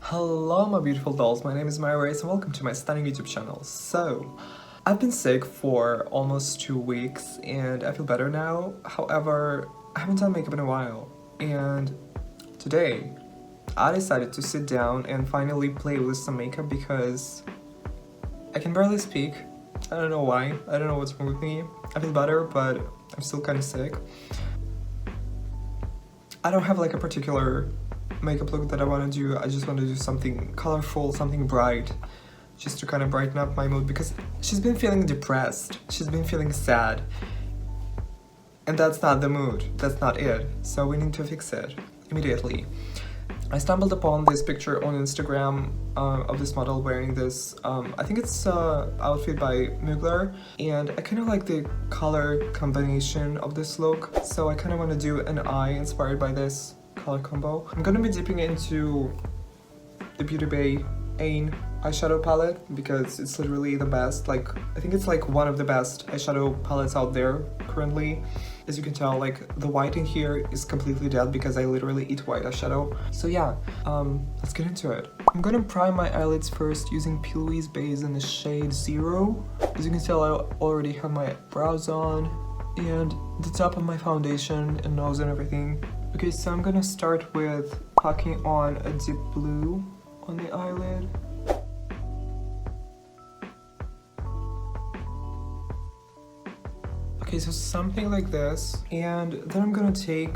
Hello my beautiful dolls, my name is Reyes and welcome to my stunning YouTube channel. So, I've been sick for almost 2 weeks and I feel better now. However, I haven't done makeup in a while. And today, I decided to sit down and finally play with some makeup because I can barely speak. I don't know why, I don't know what's wrong with me. I feel better, but I'm still kind of sick. I don't have like a particular makeup look that I want to do. I just want to do something colorful, something bright, just to kind of brighten up my mood because she's been feeling depressed, she's been feeling sad, and that's not the mood, that's not it, so we need to fix it immediately. I stumbled upon this picture on Instagram of this model wearing this, I think it's outfit by Mugler, and I kind of like the color combination of this look, so I kind of want to do an eye inspired by this color combo. I'm gonna be dipping into the Beauty Bay Ain eyeshadow palette because it's literally the best. Like, I think it's like one of the best eyeshadow palettes out there currently. As you can tell, like the white in here is completely dead because I literally eat white eyeshadow. So yeah, let's get into it. I'm gonna prime my eyelids first using Louise base in the shade 0. As you can tell, I already have my brows on and the top of my foundation and nose and everything. Okay, so I'm gonna start with packing on a deep blue on the eyelid. Okay, so something like this, and then I'm gonna take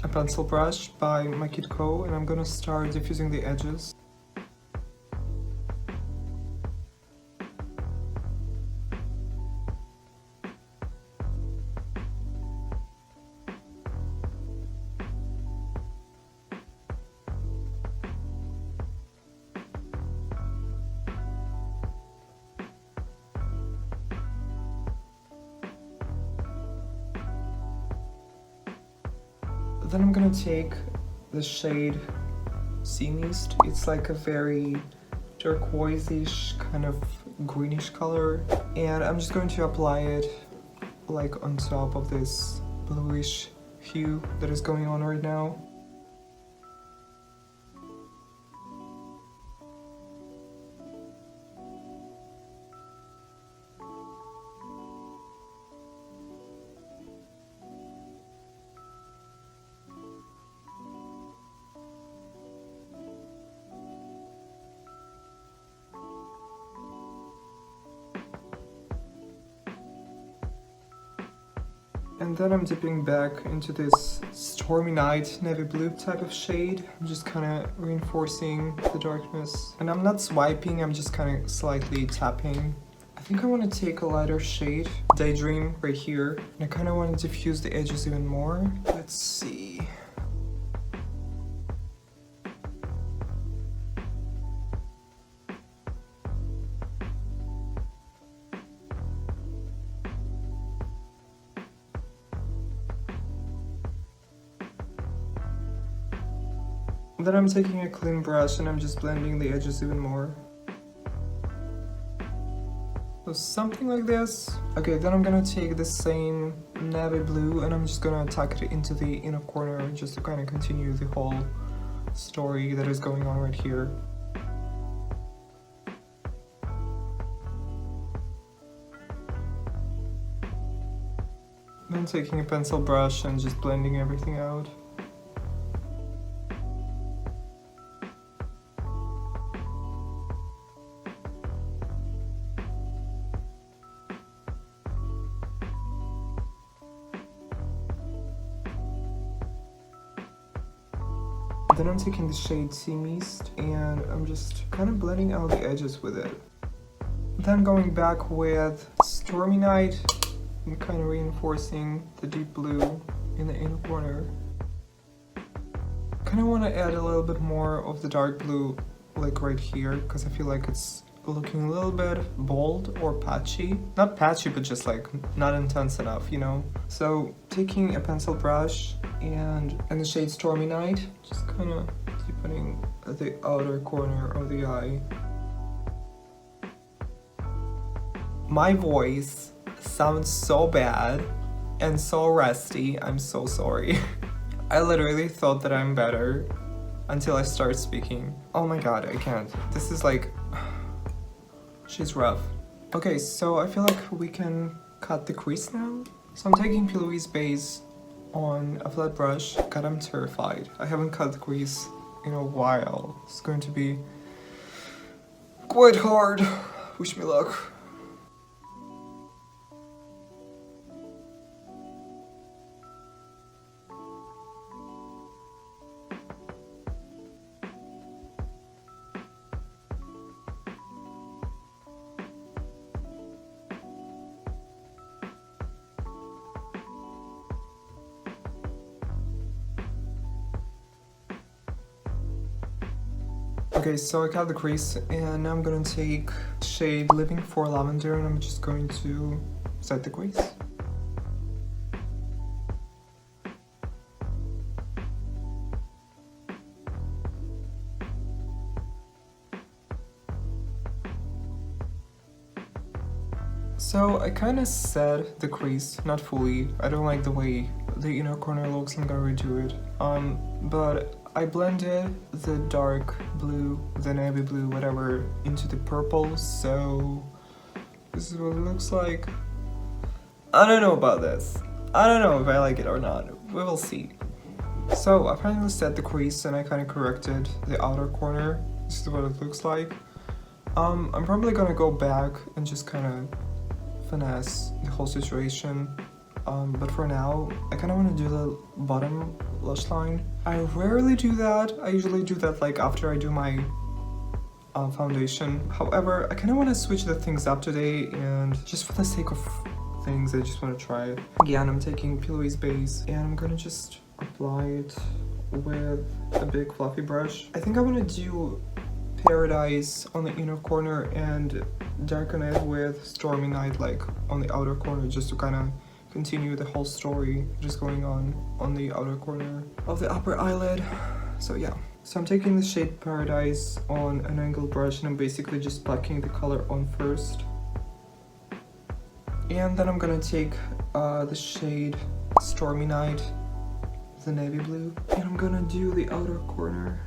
a pencil brush by My Kid Co and I'm gonna start diffusing the edges. Then I'm gonna take the shade Sea Mist. It's like a very turquoise-ish, kind of greenish color. And I'm just going to apply it like on top of this bluish hue that is going on right now. And then I'm dipping back into this Stormy Night navy blue type of shade. I'm just kind of reinforcing the darkness. And I'm not swiping, I'm just kind of slightly tapping. I think I want to take a lighter shade, Daydream, right here. And I kind of want to diffuse the edges even more. Let's see. Then I'm taking a clean brush and I'm just blending the edges even more. So something like this. Okay, then I'm gonna take the same navy blue and I'm just gonna tuck it into the inner corner just to kind of continue the whole story that is going on right here. Then taking a pencil brush and just blending everything out. Then I'm taking the shade Sea Mist and I'm just kind of blending out the edges with it. Then going back with Stormy Night and kind of reinforcing the deep blue in the inner corner. Kind of want to add a little bit more of the dark blue like right here because I feel like it's looking a little bit bold or patchy. Not patchy, but just like not intense enough, you know? So taking a pencil brush and in the shade Stormy Night, just kind of deepening the outer corner of the eye. My voice sounds so bad and so rusty. I'm so sorry. I literally thought that I'm better until I start speaking. Oh my god, I can't. This is like... she's rough. Okay, so I feel like we can cut the crease now. So I'm taking Louise base on a flat brush. God, I'm terrified. I haven't cut the crease in a while. It's going to be quite hard. Wish me luck. Okay, so I cut the crease and now I'm gonna take shade Livin for Lavender and I'm just going to set the crease. So I kind of set the crease, not fully. I don't like the way the inner corner looks. I'm gonna redo it. But I blended the dark blue, the navy blue, whatever, into the purple. So this is what it looks like. I don't know about this. I don't know if I like it or not. We will see. So I finally set the crease and I kind of corrected the outer corner. This is what it looks like. I'm probably gonna go back and just kind of finesse the whole situation, but for now I kind of want to do the bottom lash line. I rarely do that. I usually do that like after I do my foundation. However, I kind of want to switch the things up today, and just for the sake of things I just want to try it. Again, I'm taking Louise base and I'm gonna just apply it with a big fluffy brush. I think I want to do Paradise on the inner corner and darken it with Stormy Night like on the outer corner, just to kind of continue the whole story just going on the outer corner of the upper eyelid. So yeah, so I'm taking the shade Paradise on an angled brush and I'm basically just packing the color on first, and then I'm gonna take the shade Stormy Night, the navy blue, and I'm gonna do the outer corner.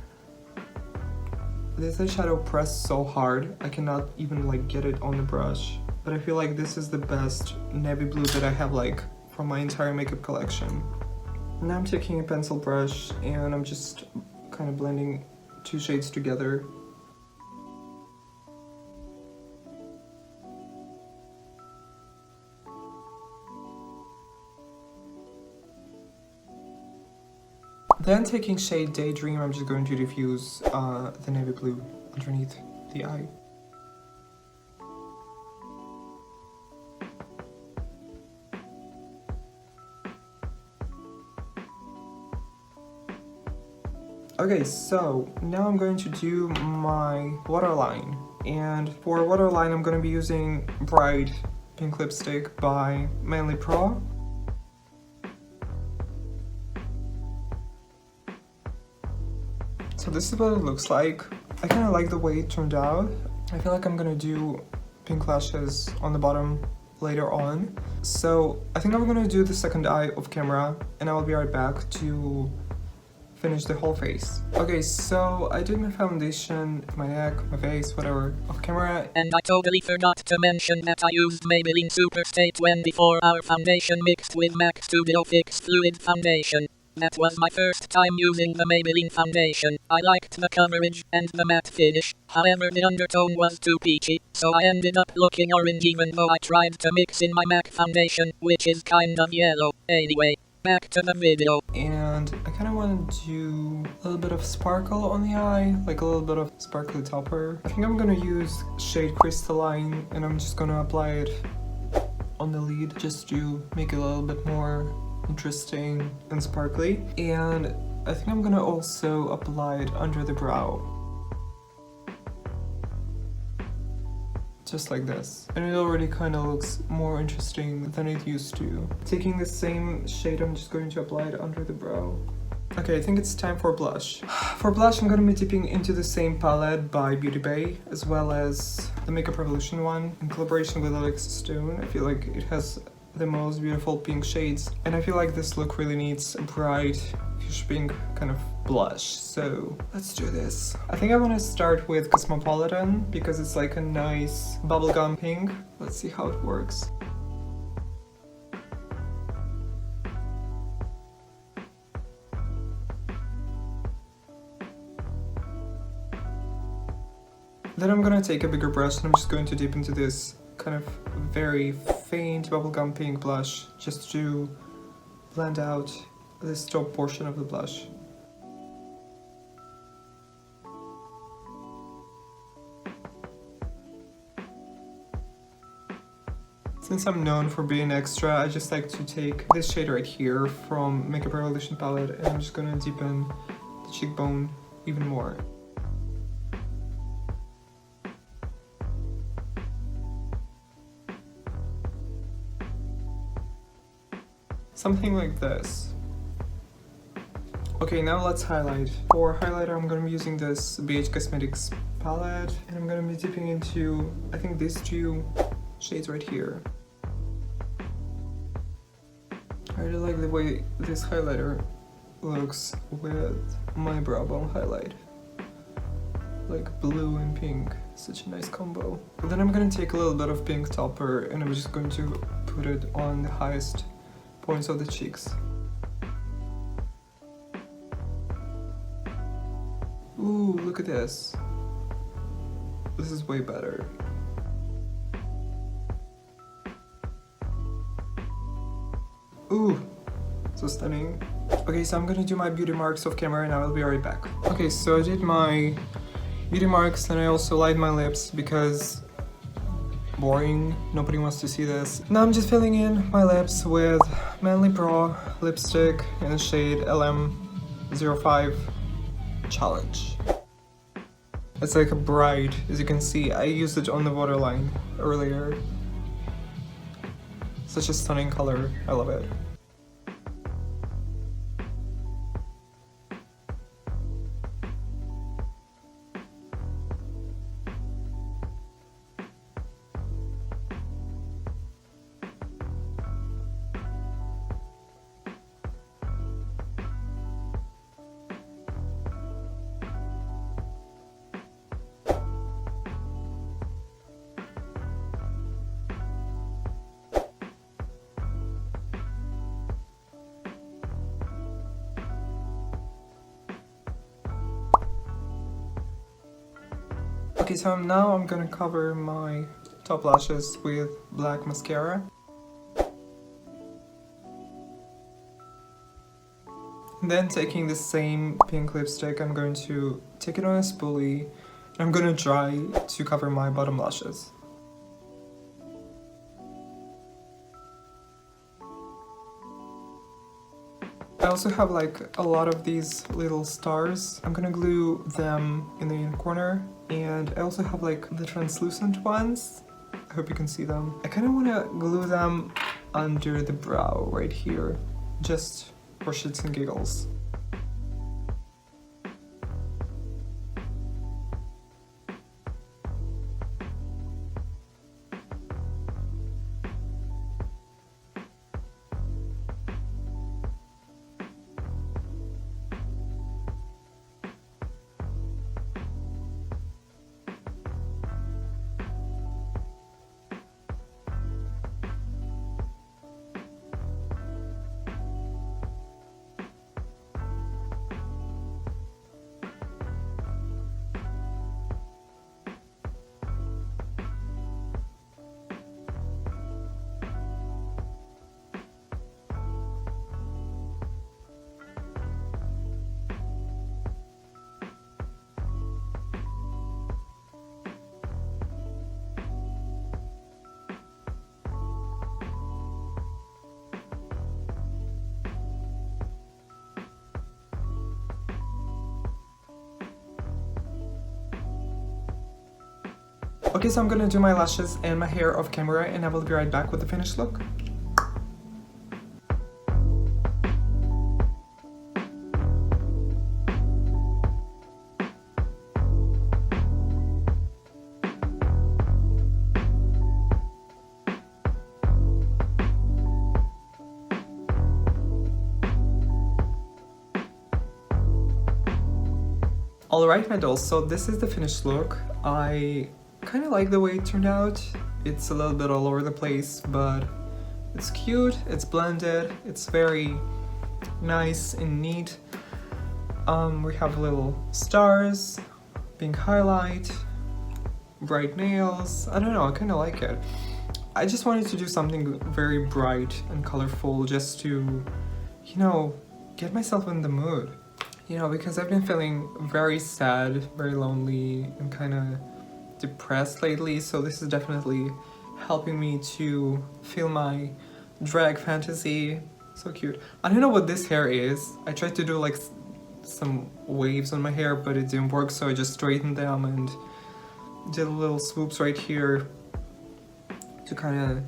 This eyeshadow pressed so hard, I cannot even like get it on the brush. But I feel like this is the best navy blue that I have like from my entire makeup collection. Now I'm taking a pencil brush and I'm just kind of blending two shades together. Then taking shade Daydream, I'm just going to diffuse the navy blue underneath the eye. Okay, so now I'm going to do my waterline. And for waterline, I'm going to be using Bright Pink Lipstick by Mainly Pro. So this is what it looks like. I kind of like the way it turned out. I feel like I'm gonna do pink lashes on the bottom later on. So I think I'm gonna do the second eye off camera and I will be right back to finish the whole face. Okay, so I did my foundation, my neck, my face, whatever, off camera. And I totally forgot to mention that I used Maybelline Superstay 24 Hour Foundation mixed with MAC Studio Fix Fluid Foundation. That was my first time using the Maybelline foundation. I liked the coverage and the matte finish, however the undertone was too peachy, so I ended up looking orange even though I tried to mix in my MAC foundation, which is kind of yellow. Anyway, back to the video. And I kind of want to do a little bit of sparkle on the eye, like a little bit of sparkly topper. I think I'm gonna use shade Crystalline and I'm just gonna apply it on the lid just to make it a little bit more interesting and sparkly, and I think I'm gonna also apply it under the brow, just like this, and it already kind of looks more interesting than it used to. Taking the same shade, I'm just going to apply it under the brow. Okay, I think it's time for blush. For blush, I'm gonna be dipping into the same palette by Beauty Bay, as well as the Makeup Revolution one, in collaboration with Alexis. I feel like it has the most beautiful pink shades, and I feel like this look really needs a bright fish pink kind of blush. So let's do this. I think I want to start with Cosmopolitan because it's like a nice bubblegum pink. Let's see how it works. Then I'm gonna take a bigger brush and I'm just going to dip into this kind of very faint bubblegum pink blush just to blend out this top portion of the blush. Since I'm known for being extra, I just like to take this shade right here from Makeup Revolution palette and I'm just gonna deepen the cheekbone even more. Something like this. Okay, now let's highlight. For highlighter, I'm gonna be using this BH Cosmetics palette and I'm gonna be dipping into, I think, these two shades right here. I really like the way this highlighter looks with my brow bone highlight. Like blue and pink, such a nice combo. Then I'm gonna take a little bit of pink topper and I'm just going to put it on the highest points of the cheeks. Ooh, look at this. This is way better. Ooh, so stunning. Okay, so I'm gonna do my beauty marks off camera and I will be right back. Okay, so I did my beauty marks and I also lined my lips because boring, nobody wants to see this. Now I'm just filling in my lips with Manly Pro lipstick in the shade LM05 Challenge. It's like a bright, as you can see. I used it on the waterline earlier. Such a stunning color, I love it. Okay, so now I'm gonna cover my top lashes with black mascara. And then taking the same pink lipstick, I'm going to take it on a spoolie and I'm gonna dry to cover my bottom lashes. I also have like a lot of these little stars. I'm gonna glue them in the inner corner, and I also have like the translucent ones. I hope you can see them. I kind of want to glue them under the brow right here, just for shits and giggles. Okay, so I'm gonna do my lashes and my hair off camera and I will be right back with the finished look. Alright my dolls, so this is the finished look. I kind of like the way it turned out. It's a little bit all over the place, but it's cute, it's blended, it's very nice and neat. We have little stars, pink highlight, bright nails. I don't know, I kind of like it. I just wanted to do something very bright and colorful just to, you know, get myself in the mood. You know, because I've been feeling very sad, very lonely, and kind of depressed lately, so this is definitely helping me to feel my drag fantasy. So cute. I don't know what this hair is. I tried to do like some waves on my hair, but it didn't work, so I just straightened them and did little swoops right here to kind of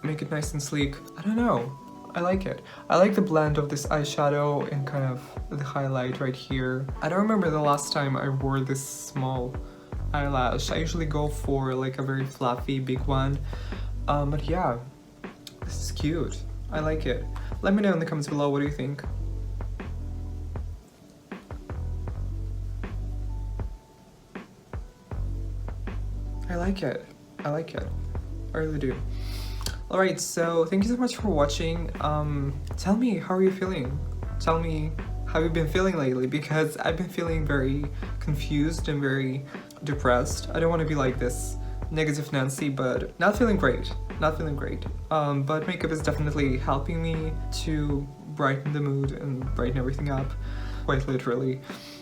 make it nice and sleek. I don't know. I like it. I like the blend of this eyeshadow and kind of the highlight right here. I don't remember the last time I wore this small eyelash. I usually go for like a very fluffy big one. But yeah, this is cute. I like it. Let me know in the comments below, what do you think? I like it. I like it. I really do. Alright, so thank you so much for watching. Tell me, how are you feeling? Tell me how you've been feeling lately, because I've been feeling very confused and very depressed. I don't want to be like this negative Nancy, but not feeling great. Not feeling great. But makeup is definitely helping me to brighten the mood and brighten everything up, quite literally.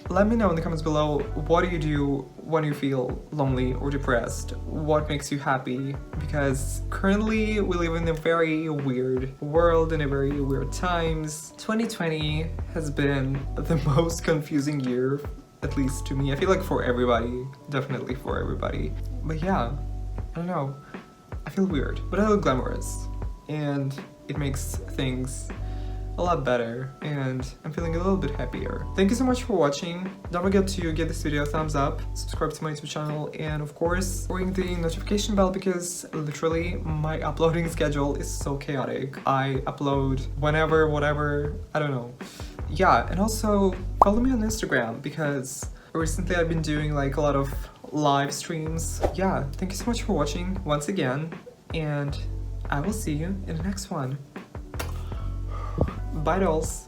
Let me know in the comments below, what do you do when you feel lonely or depressed? What makes you happy? Because currently we live in a very weird world, in a very weird times. 2020 has been the most confusing year, at least to me. I feel like for everybody, definitely for everybody. But yeah, I don't know. I feel weird, but I look glamorous. And it makes things a lot better, and I'm feeling a little bit happier. Thank you so much for watching. Don't forget to give this video a thumbs up, subscribe to my YouTube channel, and of course ring the notification bell, because literally my uploading schedule is so chaotic. I upload whenever, whatever, I don't know. Yeah, and also follow me on Instagram, because recently I've been doing like a lot of live streams. Yeah, thank you so much for watching once again, and I will see you in the next one. Bye dolls!